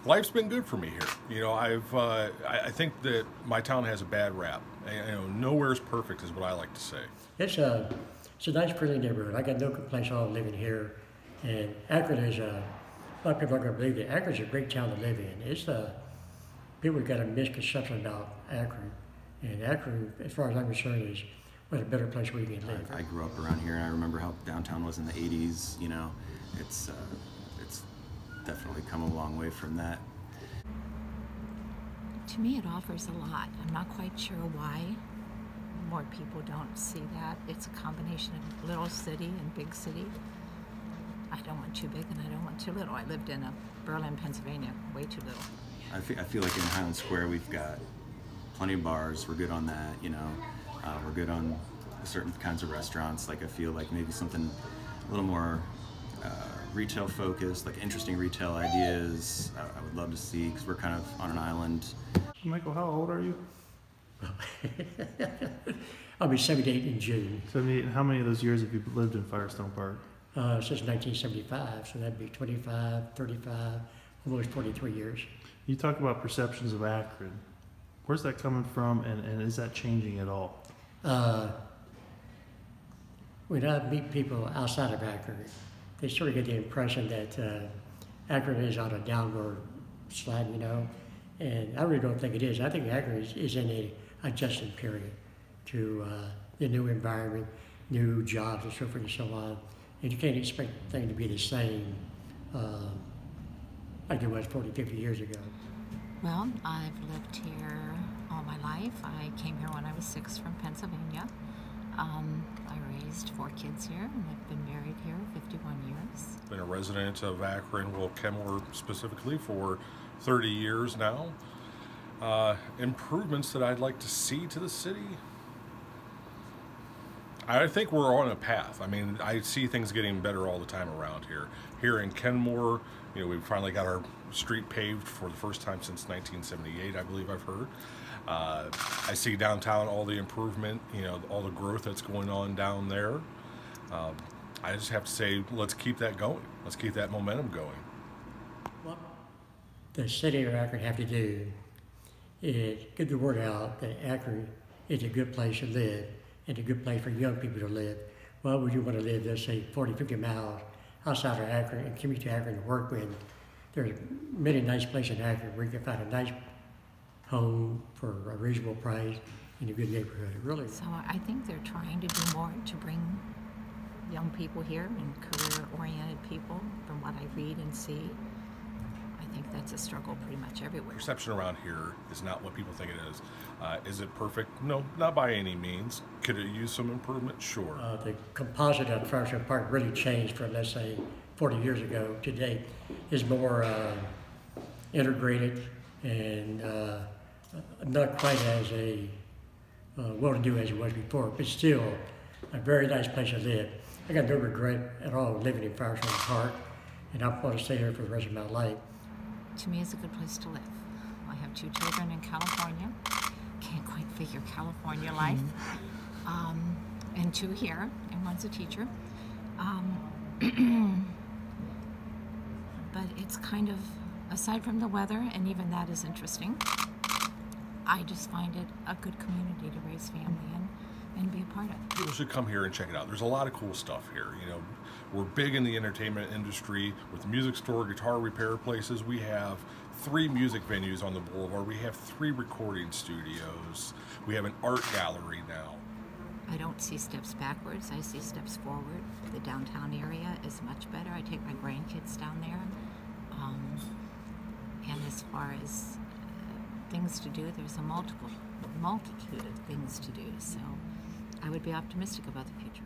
Life's been good for me here. You know, I think that my town has a bad rap. You know, nowhere's perfect is what I like to say. It's a nice, friendly neighborhood. I got no complaints at all living here. And Akron is a lot of people aren't going to believe it. Akron's a great town to live in. People have got a misconception about Akron. And Akron, as far as I'm concerned, is one of the better places where you can live. I grew up around here, and I remember how downtown was in the 80s. You know, it's definitely come a long way from that. To me, it offers a lot. I'm not quite sure why more people don't see that. It's a combination of little city and big city. I don't want too big and I don't want too little. I lived in Berlin, Pennsylvania, way too little. I feel like in Highland Square we've got plenty of bars. We're good on that, you know. We're good on certain kinds of restaurants. Like I feel like maybe something a little more retail focused, like interesting retail ideas. I would love to see, because we're kind of on an island. Michael, how old are you? I'll be 78 in June. 78. And how many of those years have you lived in Firestone Park? Since 1975, so that'd be 25, 35, almost 43 years. You talk about perceptions of Akron. Where's that coming from, and is that changing at all? When I meet people outside of Akron, they sort of get the impression that Akron is on a downward slide, you know, and I really don't think it is. I think Akron is in a adjustment period to the new environment, new jobs, and so forth and so on. And you can't expect things to be the same like it was 40, 50 years ago. Well, I've lived here all my life. I came here when I was 6 from Pennsylvania. I raised 4 kids here, and I've been married here 51 years. Been a resident of Akron, well, Kenmore specifically, for 30 years now. Improvements that I'd like to see to the city. I think we're on a path. I mean, I see things getting better all the time around here. Here in Kenmore, you know, we finally got our street paved for the first time since 1978, I believe I've heard. I see downtown all the improvement, you know, all the growth that's going on down there. I just have to say, let's keep that going. Let's keep that momentum going. What the city of Akron have to do is get the word out that Akron is a good place to live and a good place for young people to live. Why would you want to live, let's say, 40, 50 miles outside of Akron and commute to Akron to work with? There's many nice places in Akron where you can find a nice home for a reasonable price in a good neighborhood, really. So I think they're trying to do more to bring young people here and career-oriented people, from what I read and see. I think that's a struggle pretty much everywhere. Perception around here is not what people think it is. Is it perfect? No, not by any means. Could it use some improvement? Sure. The composite of Firestone Park really changed from, let's say, 40 years ago to date. Is more integrated and not quite as well-to-do as it was before, but still a very nice place to live. I got no regret at all living in Firestone Park, and I want to stay here for the rest of my life. To me, it's a good place to live. I have 2 children in California. Can't quite figure California life. And 2 here, and one's a teacher. But it's kind of, aside from the weather, and even that is interesting, I just find it a good community to raise family in and be a part of. People should come here and check it out. There's a lot of cool stuff here. You know, we're big in the entertainment industry with music store, guitar repair places. We have 3 music venues on the boulevard. We have 3 recording studios. We have an art gallery now. I don't see steps backwards. I see steps forward. The downtown area is much better. I take my grandkids down there. And as far as things to do, there's a multitude of things to do. So I would be optimistic about the future.